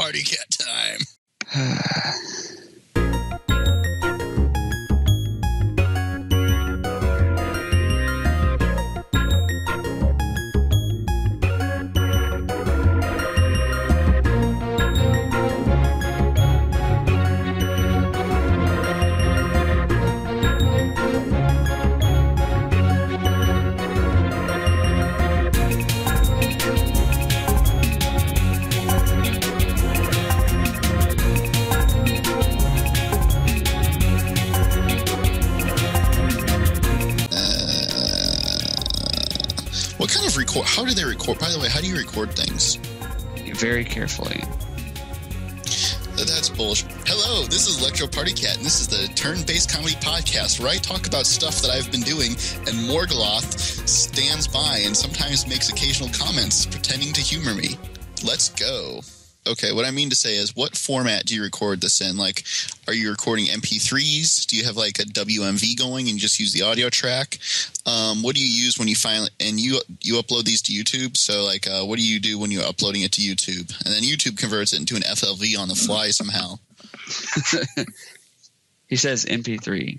Party Cat time. How do they record? By the way, how do you record things? Very carefully. That's bullshit. Hello, this is Electro Party Cat, and this is the turn-based comedy podcast where I talk about stuff that I've been doing, and Morgoloth stands by and sometimes makes occasional comments pretending to humor me. Let's go. Okay, what I mean to say is, what format do you record this in? Like, are you recording MP3s? Do you have like a WMV going and you just use the audio track? What do you use when you finally and you upload these to YouTube? So like, what do you do when you're uploading it to YouTube? And then YouTube converts it into an FLV on the fly somehow. He says MP3.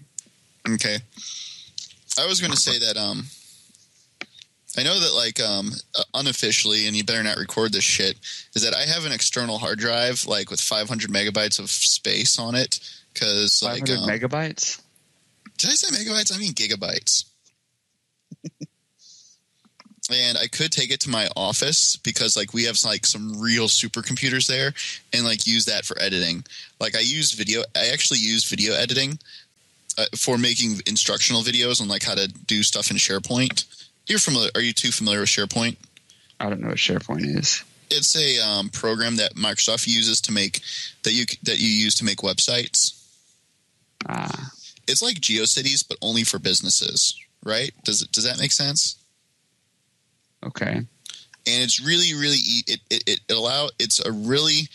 Okay, I was going to say that I know that like unofficially, and you better not record this shit, is that I have an external hard drive like with 500 megabytes of space on it because like 500 megabytes. Did I say megabytes? I mean gigabytes. And I could take it to my office because like we have like some real supercomputers there, and like use that for editing. Like I actually use video editing for making instructional videos on like how to do stuff in SharePoint. You're familiar? Are you too familiar with SharePoint? I don't know what SharePoint is. It's a program that Microsoft uses to make that you use to make websites. It's like GeoCities, but only for businesses, right? Does that make sense? Okay. And it's really, really it's a really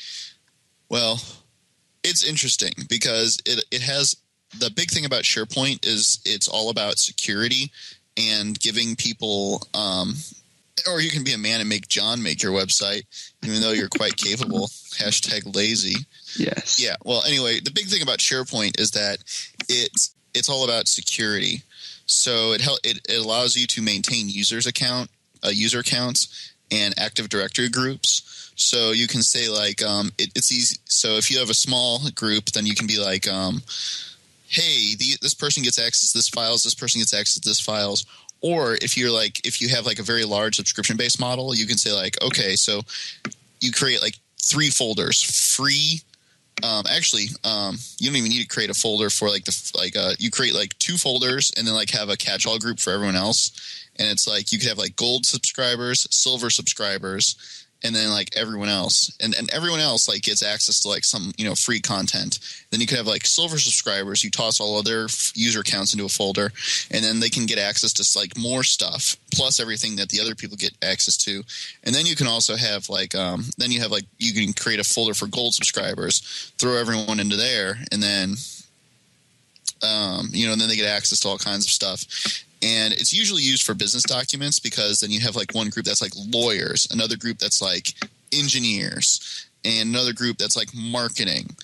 it's interesting because it has the big thing about SharePoint is it's all about security. And giving people, or you can be a man and make John make your website, even though you're quite capable. #lazy. Yes. Yeah. Well, anyway, the big thing about SharePoint is that it's all about security. So it allows you to maintain user accounts and Active Directory groups. So you can say like it's easy. So if you have a small group, then you can be like. Hey, this person gets access to this files, this person gets access to this files. Or if you have like a very large subscription-based model, you can say like, okay, so you create like 3 folders, free. You don't even need to create a folder for you create like 2 folders and then like have a catch-all group for everyone else. And it's like you could have like gold subscribers, silver subscribers, and then like everyone else, and everyone else like gets access to like some free content. Then you could have like silver subscribers. You toss all of their user accounts into a folder, and then they can get access to like more stuff plus everything that the other people get access to. And then you can also have like you can create a folder for gold subscribers, throw everyone into there, and then and then they get access to all kinds of stuff. And it's usually used for business documents because then you have like one group that's like lawyers, another group that's like engineers, and another group that's like marketing.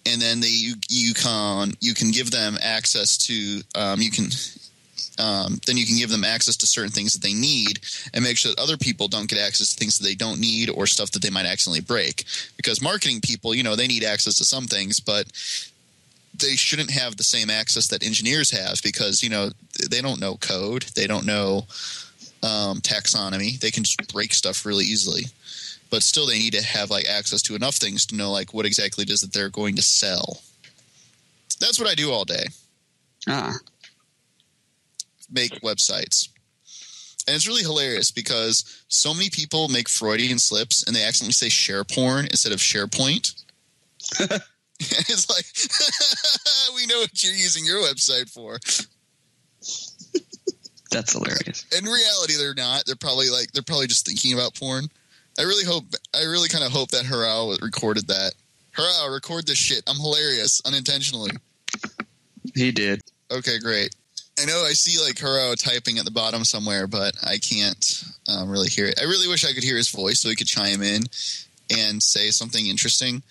And then you can give them access to then you can give them access to certain things that they need and make sure that other people don't get access to things that they don't need or stuff that they might accidentally break. Because marketing people, they need access to some things, but they shouldn't have the same access that engineers have because, they don't know code. They don't know taxonomy. They can just break stuff really easily. But still they need to have like access to enough things to know like what exactly it is that they're going to sell. That's what I do all day. Make websites. And it's really hilarious because so many people make Freudian slips and they accidentally say SharePorn instead of SharePoint. It's like, we know what you're using your website for. That's hilarious. In reality, they're not. They're probably just thinking about porn. I really kind of hope that Harao recorded that. Harao, record this shit. I'm hilarious unintentionally. He did. Okay, great. I know I see like Harao typing at the bottom somewhere, but I can't really hear it. I really wish I could hear his voice so he could chime in. and say something interesting,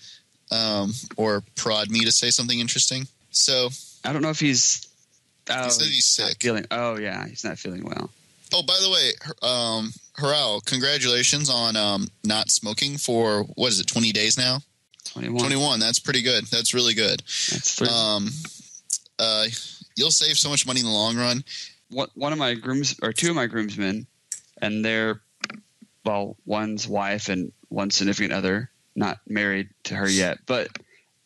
or prod me to say something interesting. So I don't know if he's. Oh, he said he's sick. He's not feeling well. Oh, by the way, Harao, congratulations on not smoking for, what is it, 20 days now? 21. That's pretty good. That's really good. That's 3. You'll save so much money in the long run. One of my two of my groomsmen, and they're, well, one's wife and one significant other, not married to her yet. But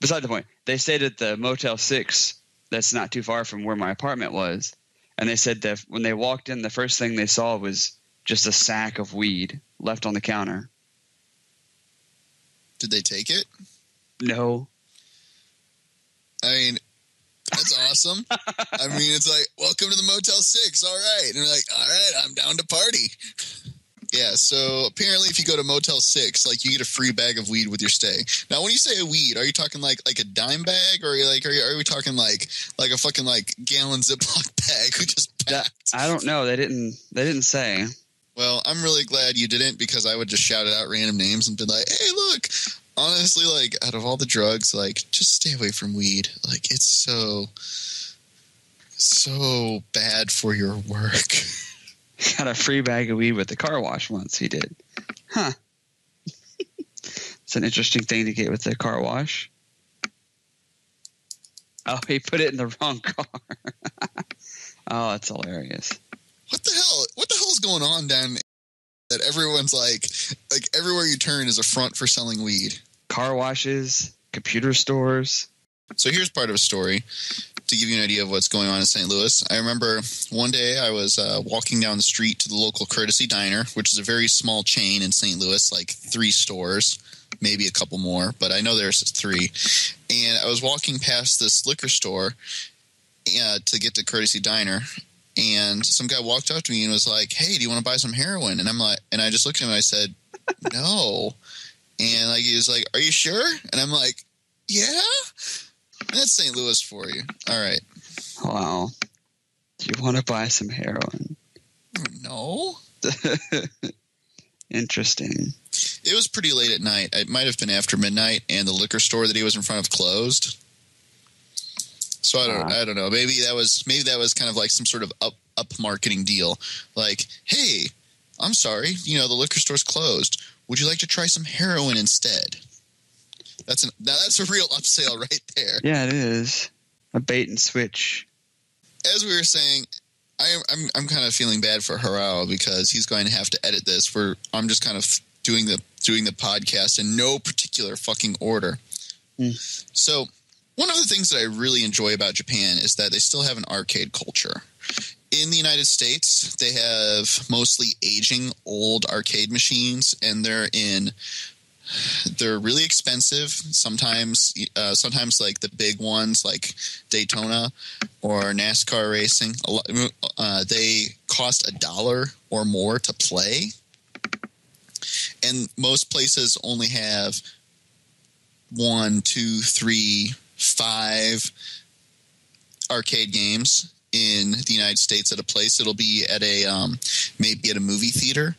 beside the point, they stayed at the Motel 6 that's not too far from where my apartment was. And they said that when they walked in, the first thing they saw was just a sack of weed left on the counter. Did they take it? No. I mean, that's awesome. I mean, it's like, welcome to the Motel 6. All right. And they're like, all right, I'm down to party. Yeah, so apparently if you go to Motel 6, like, you get a free bag of weed with your stay. Now, when you say a weed, are you talking like a dime bag, or are we talking like a fucking like gallon Ziploc bag who just packed? I don't know. They didn't say. Well, I'm really glad you didn't, because I would just shout out random names and be like, hey, look, honestly, like, out of all the drugs, like, just stay away from weed. Like, it's so bad for your work. Got a free bag of weed with the car wash once. He did. Huh. It's an interesting thing to get with the car wash. Oh, he put it in the wrong car. Oh, that's hilarious. What the hell? What the hell is going on down that everyone's like everywhere you turn is a front for selling weed? Car washes, computer stores. So here's part of a story to give you an idea of what's going on in St. Louis. I remember one day I was walking down the street to the local Courtesy Diner, which is a very small chain in St. Louis, like 3 stores, maybe a couple more, but I know there's 3. And I was walking past this liquor store to get to Courtesy Diner, and some guy walked up to me and was like, hey, do you want to buy some heroin? And I'm like, and I just looked at him and I said, no. And like, he was like, are you sure? And I'm like, yeah. That's St. Louis for you. All right. Wow. Do you want to buy some heroin? No. Interesting. It was pretty late at night. It might have been after midnight, and the liquor store that he was in front of closed. So I don't know. Maybe that was kind of like some sort of up marketing deal. Like, hey, I'm sorry, the liquor store's closed. Would you like to try some heroin instead? That's a real upsell right there. Yeah, it is. A bait and switch. As we were saying, I'm kind of feeling bad for Harao, because he's going to have to edit this. I'm just kind of doing the podcast in no particular fucking order. So one of the things that I really enjoy about Japan is that they still have an arcade culture. In the United States, they have mostly aging old arcade machines, and they're really expensive. Sometimes like the big ones like Daytona or NASCAR racing, they cost $1 or more to play. And most places only have 1, 2, 3, 5 arcade games in the United States at a place. It'll be at maybe at a movie theater.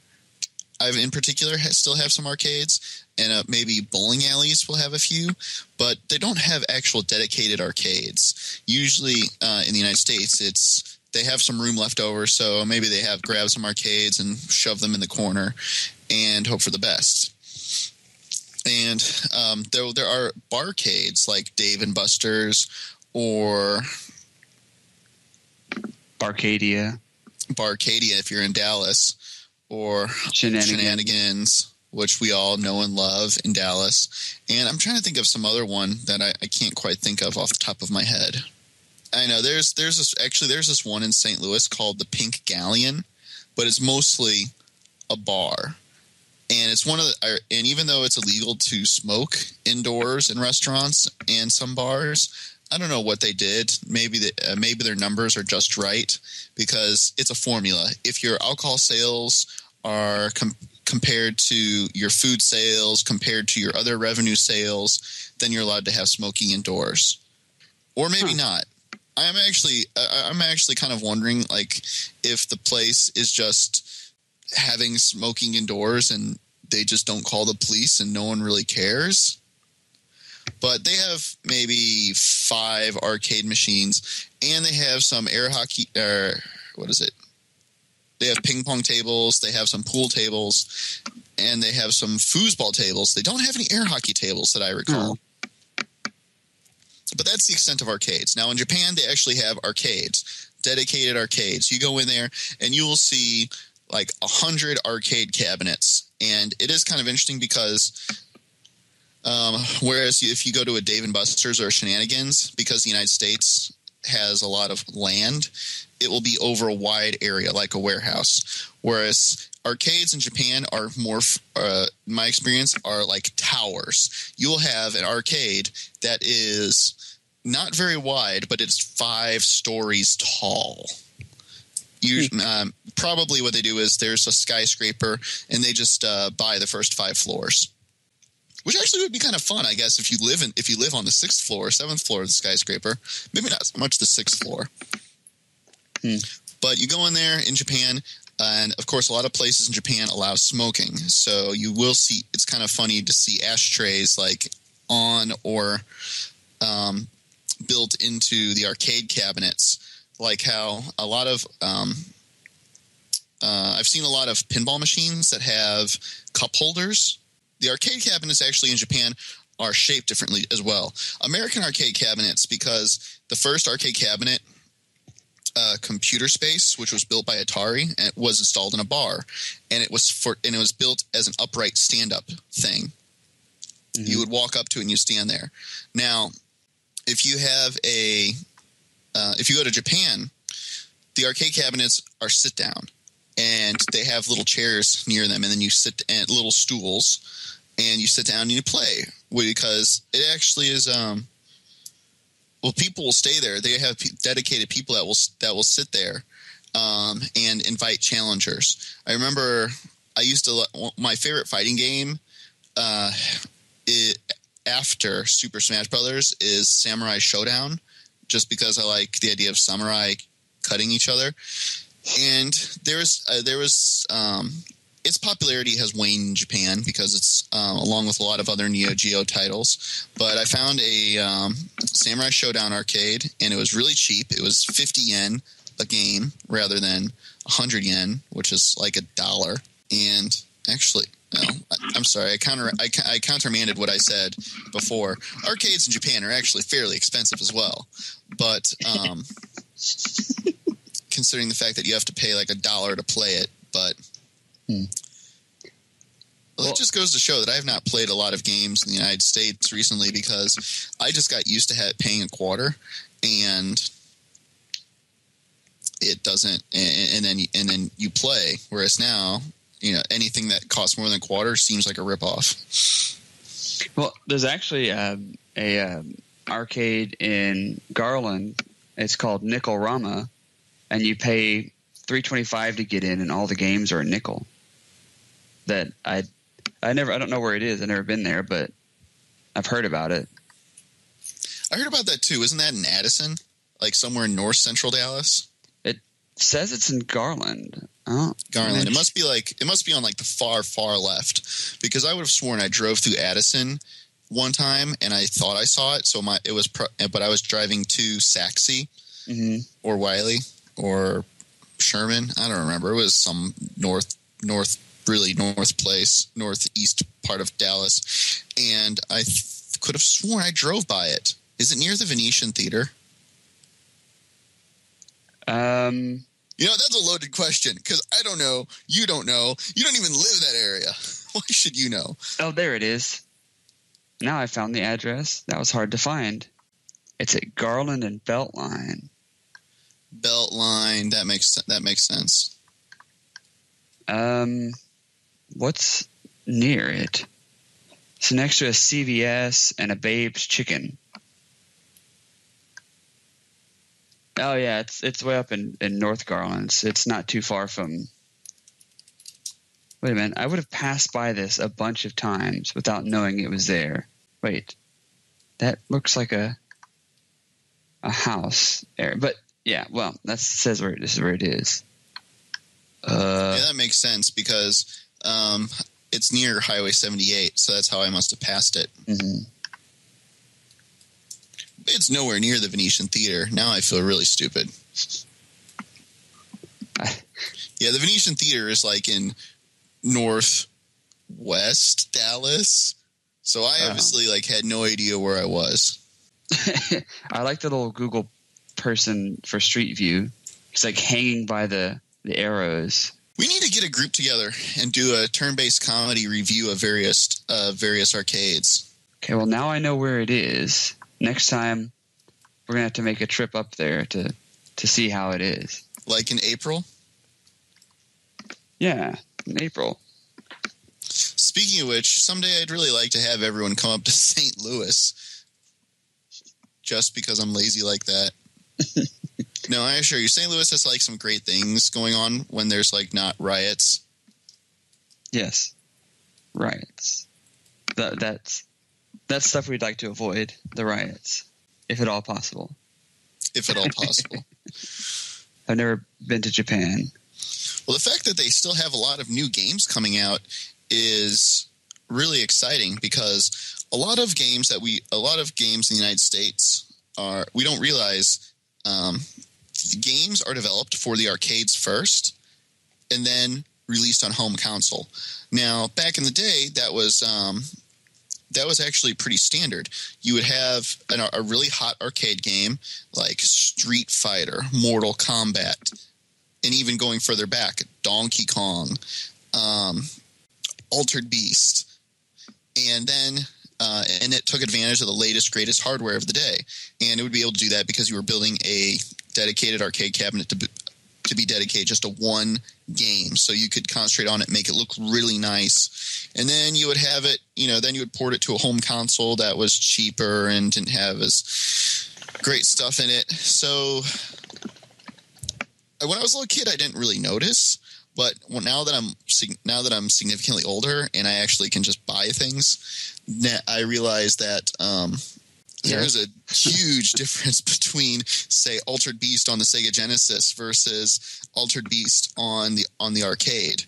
I've in particular still have some arcades, and maybe bowling alleys will have a few, but they don't have actual dedicated arcades. Usually in the United States, they have some room left over, so maybe they grab some arcades and shove them in the corner and hope for the best. And there are barcades like Dave and Buster's or Barcadia if you're in Dallas, or Shenanigans, which we all know and love in Dallas. And I'm trying to think of some other one that I can't quite think of off the top of my head. I know there's this one in St. Louis called the Pink Galleon, but it's mostly a bar. And it's and even though it's illegal to smoke indoors in restaurants and some bars, I don't know what they did. Maybe their numbers are just right, because it's a formula. If your alcohol sales are compared to your food sales, compared to your other revenue sales, then you're allowed to have smoking indoors, or maybe not. I'm actually kind of wondering, like, if the place is just having smoking indoors and they just don't call the police and no one really cares. But they have maybe 5 arcade machines, and they have some air hockey. What is it? They have ping pong tables. They have some pool tables, and they have some foosball tables. They don't have any air hockey tables that I recall. But that's the extent of arcades. Now in Japan, they actually have arcades, dedicated arcades. You go in there, and you will see like 100 arcade cabinets, and it is kind of interesting because. Whereas if you go to a Dave & Buster's or a Shenanigans, because the United States has a lot of land, it will be over a wide area like a warehouse. Whereas arcades in Japan are more, in my experience, are like towers. You will have an arcade that is not very wide, but it's 5 stories tall. Probably what they do is there's a skyscraper, and they just buy the first 5 floors. Which actually would be kind of fun, I guess, if you live on the 6th floor, 7th floor of the skyscraper. Maybe not so much the 6th floor. But you go in there in Japan, and of course, a lot of places in Japan allow smoking. So you will see. It's kind of funny to see ashtrays like on or built into the arcade cabinets, like how a lot of I've seen a lot of pinball machines that have cup holders. The arcade cabinets actually in Japan are shaped differently as well. American arcade cabinets, because the first arcade cabinet, Computer Space, which was built by Atari, and it was installed in a bar, and it was built as an upright stand-up thing. Mm-hmm. You would walk up to it and you stand there. Now, if you have if you go to Japan, the arcade cabinets are sit down, and they have little chairs near them, and then you sit and little stools. And you sit down and you play, because it actually is. People will stay there. They have dedicated people that will sit there and invite challengers. I remember my favorite fighting game after Super Smash Brothers is Samurai Showdown, just because I like the idea of samurai cutting each other. And there was its popularity has waned in Japan because it's along with a lot of other Neo Geo titles. But I found a Samurai Showdown arcade, and it was really cheap. It was 50 yen a game rather than 100 yen, which is like $1. And actually, no, I'm sorry, I countermanded what I said before. Arcades in Japan are actually fairly expensive as well. But considering the fact that you have to pay like $1 to play it, but... Well, it just goes to show that I have not played a lot of games in the United States recently because I just got used to paying $0.25, and it doesn't. And then you play. Whereas now, anything that costs more than $0.25 seems like a ripoff. Well, there's actually a arcade in Garland. It's called Nickel-Rama, and you pay $3.25 to get in, and all the games are a nickel. That I don't know where it is. I've never been there, but I've heard about it. I heard about that too. Isn't that in Addison? Like somewhere in north central Dallas? It says it's in Garland. Oh, Garland. It must be on like the far, far left, because I would have sworn I drove through Addison one time and I thought I saw it. So but I was driving to Saxe or Wiley or Sherman. I don't remember. It was some northeast part of Dallas, and I could have sworn I drove by it. Is it near the Venetian Theater? That's a loaded question because I don't know. You don't know. You don't even live in that area. Why should you know? Oh, there it is. Now I found the address. That was hard to find. It's at Garland and Beltline. Beltline. That makes sense. What's near it? It's next to a CVS and a Babe's Chicken. Oh yeah, it's way up in North Garland. It's not too far from. Wait a minute, I would have passed by this a bunch of times without knowing it was there. Wait, that looks like a house area, but yeah, well, that says this is where it is. Yeah, that makes sense because it's near Highway 78, so that's how I must have passed it. Mm-hmm. It's nowhere near the Venetian Theater. Now I feel really stupid. Yeah, the Venetian Theater is like in northwest Dallas, so I obviously like had no idea where I was. I like the little Google person for Street View. It's like hanging by the arrows. We need to get a group together and do a turn-based comedy review of various arcades. Okay, well now I know where it is. Next time we're gonna have to make a trip up there to see how it is. Like in April? Yeah, in April. Speaking of which, someday I'd really like to have everyone come up to St. Louis. Just because I'm lazy like that. No, I assure you, St. Louis has like some great things going on when there's like not riots. Yes, riots. That's stuff we'd like to avoid, the riots, if at all possible. If at all possible. I've never been to Japan. Well, the fact that they still have a lot of new games coming out is really exciting because a lot of games in the United States we don't realize the games are developed for the arcades first and then released on home console. Now, back in the day, that was actually pretty standard. You would have a really hot arcade game like Street Fighter, Mortal Kombat, and even going further back, Donkey Kong, Altered Beast, and then and it took advantage of the latest, greatest hardware of the day. And it would be able to do that because you were building a dedicated arcade cabinet to be dedicated just to one game. So you could concentrate on it, make it look really nice. And then you would have it, then you would port it to a home console that was cheaper and didn't have as great stuff in it. So when I was a little kid, I didn't really notice. But now that I'm significantly older and I actually can just buy things, I realize that there is a huge difference between, say, Altered Beast on the Sega Genesis versus Altered Beast on the arcade.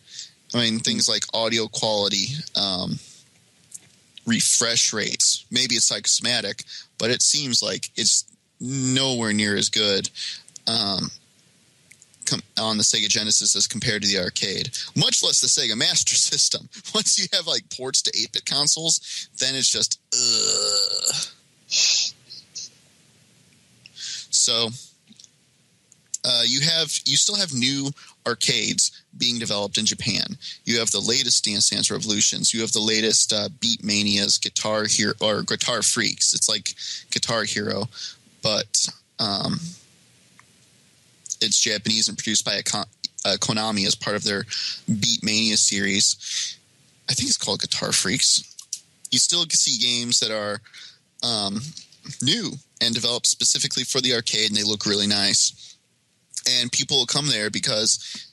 I mean, things like audio quality, refresh rates. Maybe it's psychosomatic, but it seems like it's nowhere near as good on the Sega Genesis as compared to the arcade, much less the Sega Master System. Once you have like ports to 8-bit consoles, then it's just So you still have new arcades being developed in Japan. You have the latest Dance Dance Revolutions. You have the latest Beat Manias, Guitar Hero, or Guitar Freaks. It's like Guitar Hero, but it's Japanese and produced by Konami as part of their Beat Mania series. I think it's called Guitar Freaks. You still see games that are new and developed specifically for the arcade, and they look really nice. And people will come there because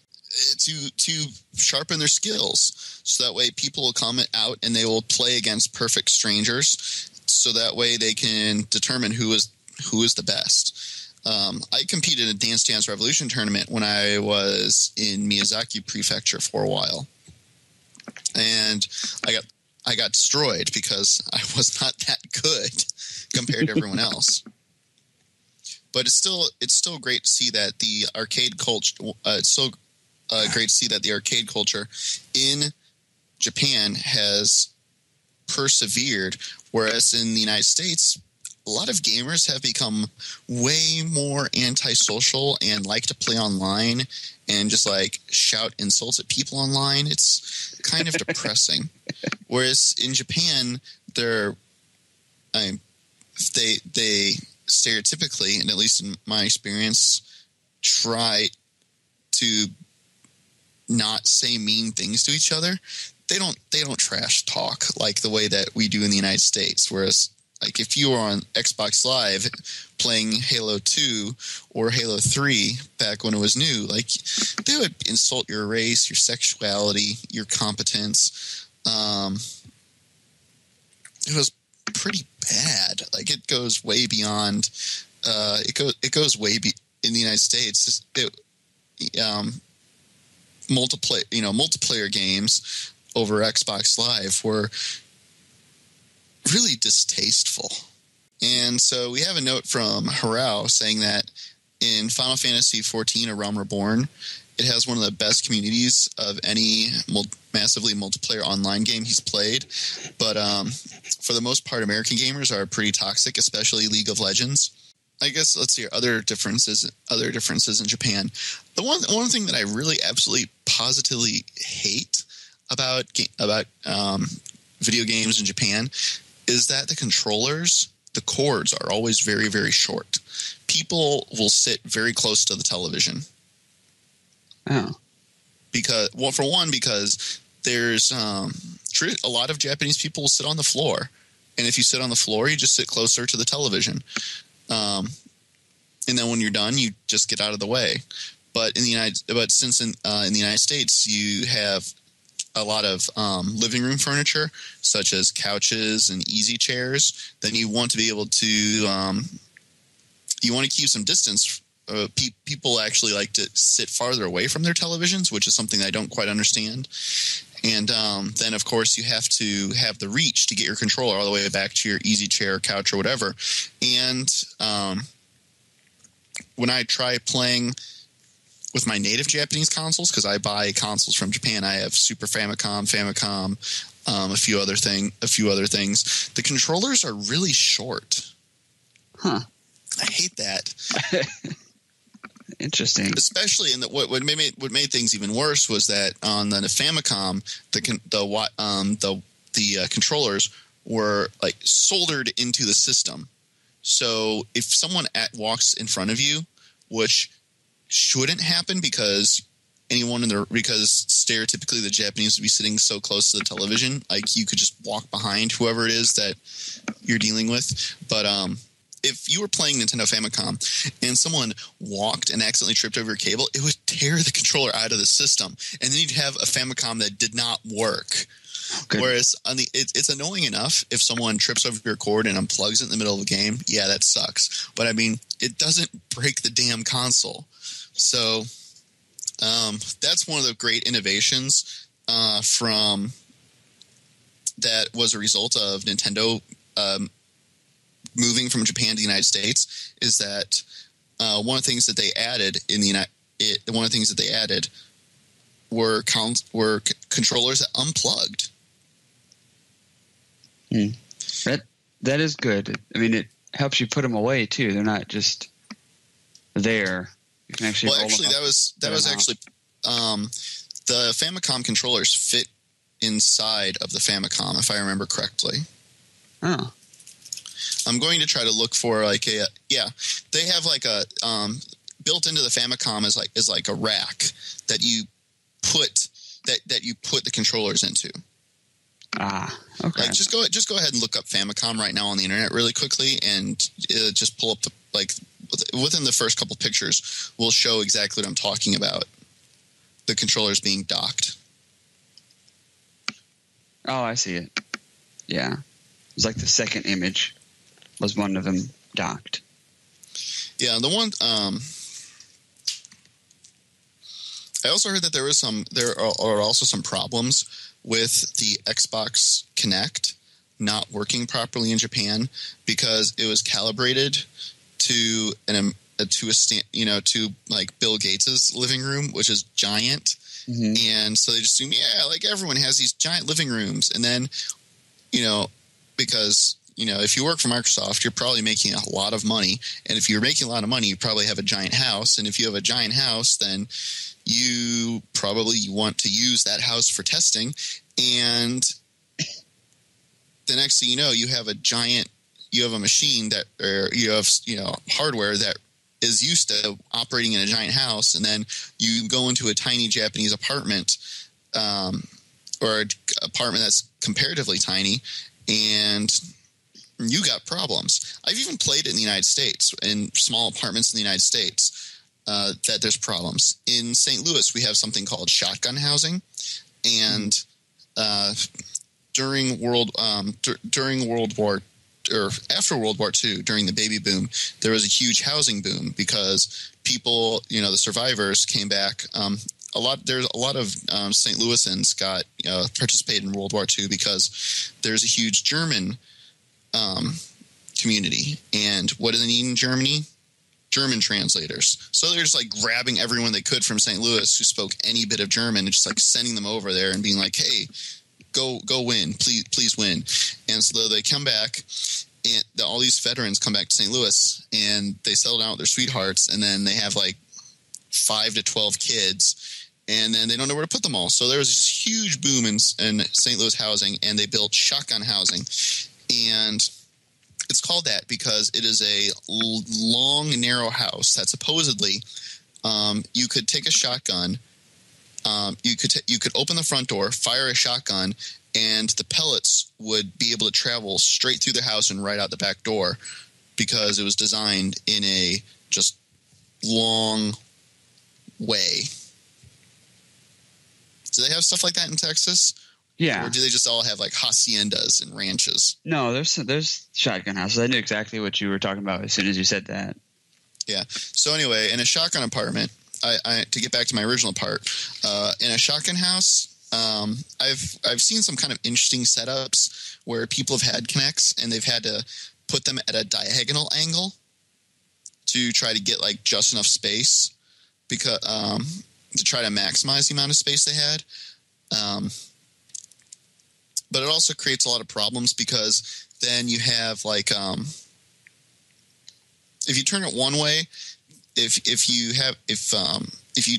to sharpen their skills. So that way people will come out and they will play against perfect strangers. So that way they can determine who is the best. I competed in a Dance Dance Revolution tournament when I was in Miyazaki Prefecture for a while, and I got destroyed because I was not that good compared to everyone else. But it's still great to see that the arcade culture. It's so great to see that the arcade culture in Japan has persevered, whereas in the United States, a lot of gamers have become way more antisocial and like to play online and just like shout insults at people online. It's kind of depressing. Whereas in Japan, they stereotypically, and at least in my experience, try to not say mean things to each other. They don't trash talk like the way that we do in the United States. Whereas, like, if you were on Xbox Live playing Halo 2 or Halo 3 back when it was new, like, they would insult your race, your sexuality, your competence. It was pretty bad. Like, it goes way beyond. It goes way in the United States. Multiplayer games over Xbox Live were really distasteful. And so we have a note from Harao saying that in Final Fantasy XIV, A Realm Reborn, it has one of the best communities of any massively multiplayer online game he's played. But for the most part, American gamers are pretty toxic, especially League of Legends. I guess let's see other differences in Japan. The one thing that I really absolutely positively hate about video games in Japan is that the controllers, the cords are always very, very short. People will sit very close to the television. Oh. Because there's a lot of Japanese people will sit on the floor. And if you sit on the floor, you just sit closer to the television. And then when you're done, you just get out of the way. But since in the United States, you have a lot of living room furniture, such as couches and easy chairs, then you want to be able to you want to keep some distance. People actually like to sit farther away from their televisions, which is something I don't quite understand. And then, of course, you have to have the reach to get your controller all the way back to your easy chair, couch, or whatever. And when I try playing with my native Japanese consoles, because I buy consoles from Japan, I have Super Famicom, a few other things. The controllers are really short. Huh. I hate that. Interesting. Especially in what made things even worse was that on the Famicom, the controllers were like soldered into the system. So if someone walks in front of you, which shouldn't happen because stereotypically the Japanese would be sitting so close to the television, like you could just walk behind whoever it is that you're dealing with. But if you were playing Nintendo Famicom and someone walked and accidentally tripped over your cable, it would tear the controller out of the system, and then you'd have a Famicom that did not work. Good. Whereas it's annoying enough if someone trips over your cord and unplugs it in the middle of a game. Yeah, that sucks. But I mean, it doesn't break the damn console. So that's one of the great innovations from that was a result of Nintendo moving from Japan to the United States. Is that one of the things that they added were controllers that unplugged. That is good. I mean, it helps you put them away too. They're not just there. You can actually. Well, actually, that was actually the Famicom controllers fit inside of the Famicom, if I remember correctly. Oh. I'm going to try to look for they have like a built into the Famicom is like a rack that you put the controllers into. Ah, okay. Like just go ahead and look up Famicom right now on the internet really quickly, and just pull up within the first couple pictures will show exactly what I'm talking about. The controllers being docked. Oh, I see it. Yeah, it's like the second image was one of them docked. Yeah, the one. I also heard that there are also some problems with the Xbox Kinect not working properly in Japan because it was calibrated to to like Bill Gates's living room, which is giant, and so they just assume like everyone has these giant living rooms, and then because if you work for Microsoft, you're probably making a lot of money, and if you're making a lot of money, you probably have a giant house, and if you have a giant house, then you probably want to use that house for testing, and the next thing you know, you have a machine that, or you have hardware that is used to operating in a giant house, and then you go into a tiny Japanese apartment, or an apartment that's comparatively tiny, and you got problems. I've even played it in the United States, in small apartments in the United States, that there's problems. In St. Louis, we have something called shotgun housing, and during World War or after World War II, during the baby boom, there was a huge housing boom because people, the survivors came back there's a lot of St. Louisans got participated in World War II because there's a huge German community, and what do they need in Germany? German translators. So they're just like grabbing everyone they could from St. Louis who spoke any bit of German and just like sending them over there and being like, hey, go win, please win. And so they come back, and all these veterans come back to St. Louis, and they settle down with their sweethearts, and then they have like 5 to 12 kids, and then they don't know where to put them all. So there was this huge boom in St. Louis housing, and they built shotgun housing. And it's called that because it is a long, narrow house that supposedly you could take a shotgun. You could open the front door, fire a shotgun, and the pellets would be able to travel straight through the house and right out the back door because it was designed in a just long way. Do they have stuff like that in Texas? Yeah. Or do they just all have like haciendas and ranches? No, there's shotgun houses. I knew exactly what you were talking about as soon as you said that. Yeah. So anyway, in a shotgun apartment, I to get back to my original part, in a shotgun house, I've seen some kind of interesting setups where people have had Kinects and they've had to put them at a diagonal angle to try to get like just enough space because to try to maximize the amount of space they had. But it also creates a lot of problems because then you have like if you turn it one way, if you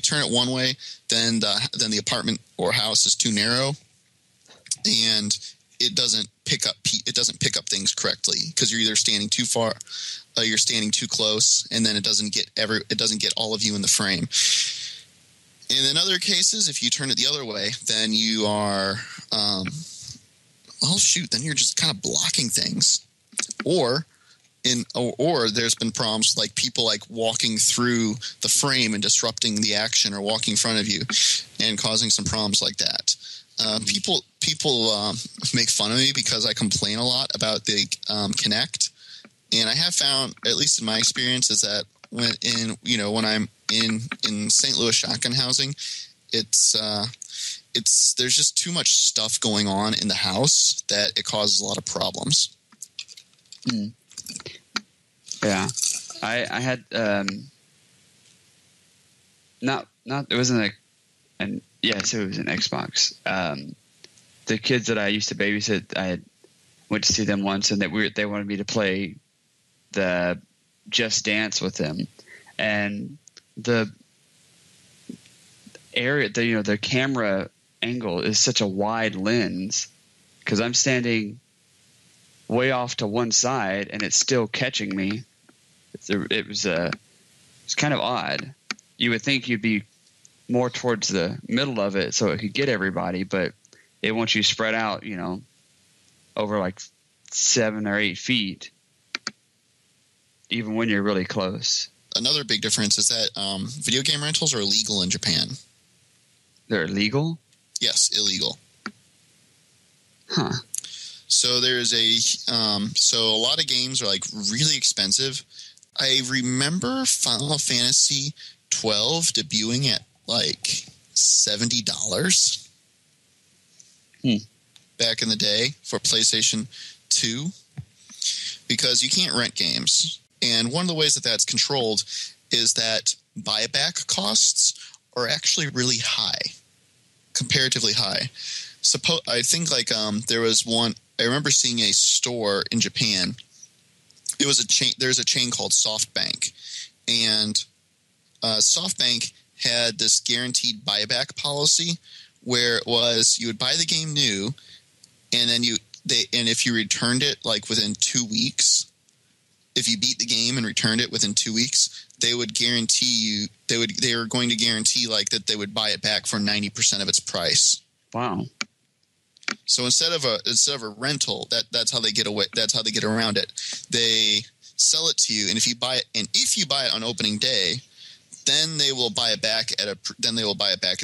turn it one way, then the apartment or house is too narrow, and it doesn't pick up things correctly because you're either standing too far, you're standing too close, and then it doesn't get all of you in the frame. And in other cases, if you turn it the other way, then you are then you're just kind of blocking things. Or there's been problems like people like walking through the frame and disrupting the action or walking in front of you and causing some problems like that. People make fun of me because I complain a lot about the Kinect, and I have found, at least in my experience, is that when I'm in St. Louis shotgun housing, there's just too much stuff going on in the house that it causes a lot of problems. Yeah, I had it wasn't yes, it was an Xbox. The kids that I used to babysit, I went to see them once, and they wanted me to play the Just Dance with them, and the area, the camera angle is such a wide lens because I'm standing way off to one side and it's still catching me. It's kind of odd. You would think you'd be more towards the middle of it so it could get everybody, but it wants you spread out, over like 7 or 8 feet, even when you're really close. Another big difference is that video game rentals are illegal in Japan. They're illegal? Yes, illegal. Huh. So there's a lot of games are like really expensive. I remember Final Fantasy 12 debuting at like $70 back in the day for PlayStation 2 because you can't rent games. And one of the ways that that's controlled is that buyback costs are actually really high, comparatively high. I think like there was one. I remember seeing a store in Japan. It was a chain. There's a chain called SoftBank, and SoftBank had this guaranteed buyback policy where it was you would buy the game new, and then if you returned it like within 2 weeks, if you beat the game and returned it within 2 weeks, they would guarantee you they were going to guarantee like that they would buy it back for 90% of its price. Wow. So instead of a rental, that's how they get away. That's how they get around it. They sell it to you, and if you buy it on opening day, then they will buy it back at a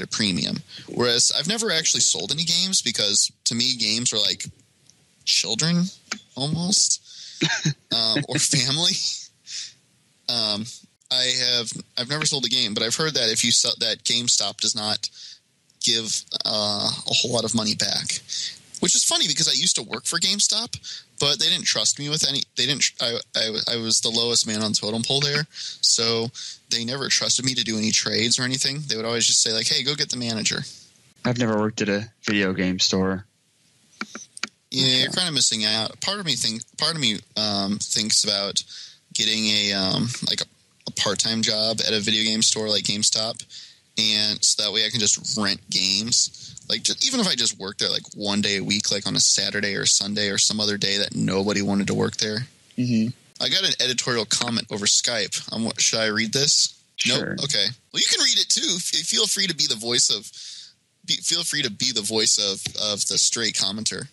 premium. Whereas I've never actually sold any games because to me games are like children almost or family. I've never sold a game, but I've heard that if you sell that, GameStop does not give a whole lot of money back, which is funny because I used to work for GameStop, but they didn't trust me with any. They didn't. I was the lowest man on the totem pole there, so they never trusted me to do any trades or anything. They would always just say like, "Hey, go get the manager." I've never worked at a video game store. Yeah, okay. You're kind of missing out. Part of me thinks about getting a part-time job at a video game store like GameStop, and so that way I can just rent games. Like, even if I just work there like one day a week, like on a Saturday or Sunday or some other day that nobody wanted to work there. Mm-hmm. I got an editorial comment over Skype. Should I read this? Sure. Nope. Okay. Well, you can read it too. Feel free to be the voice of. Feel free to be the voice of the stray commenter.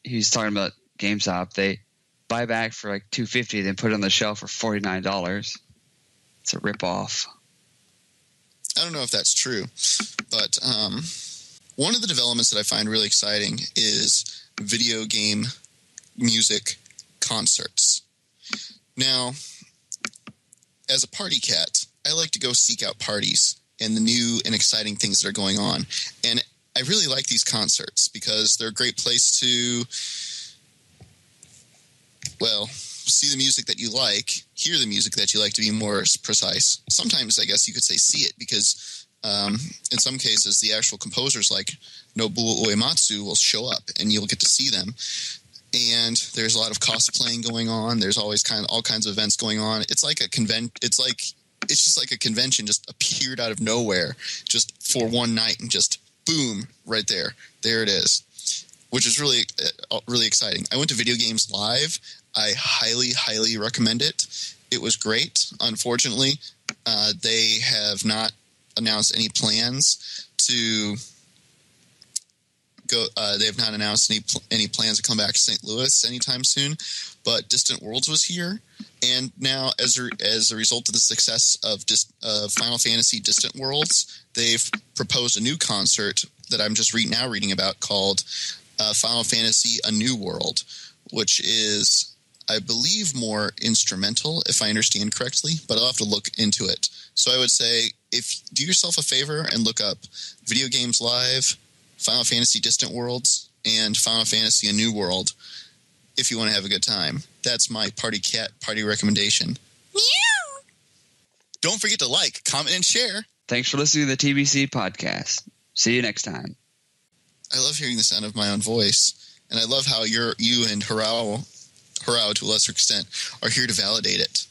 He's talking about GameStop. They buy back for like $250, then put it on the shelf for $49. It's a ripoff. I don't know if that's true, but one of the developments that I find really exciting is video game music concerts. Now, as a party cat, I like to go seek out parties and the new and exciting things that are going on. And I really like these concerts because they're a great place to, well, see the music that you like, hear the music that you like, to be more precise. Sometimes I guess you could say see it, because in some cases the actual composers like Nobuo Uematsu will show up and you'll get to see them. And there's a lot of cosplaying going on. There's always all kinds of events going on. It's like a it's just like a convention just appeared out of nowhere just for one night and just boom, right there. There it is, which is really, really exciting. I went to Video Games Live. I highly, highly recommend it. It was great. Unfortunately, they have not announced any plans to go. They have not announced any plans to come back to St. Louis anytime soon. But Distant Worlds was here, and now as a result of the success of Final Fantasy Distant Worlds, they've proposed a new concert that I'm just reading about called Final Fantasy: A New World, which is, I believe, more instrumental, if I understand correctly, but I'll have to look into it. So I would say, do yourself a favor and look up Video Games Live, Final Fantasy Distant Worlds, and Final Fantasy: A New World if you want to have a good time. That's my party cat party recommendation. Meow. Don't forget to like, comment, and share. Thanks for listening to the TBC podcast. See you next time. I love hearing the sound of my own voice, and I love how you and Harao, to a lesser extent, are here to validate it.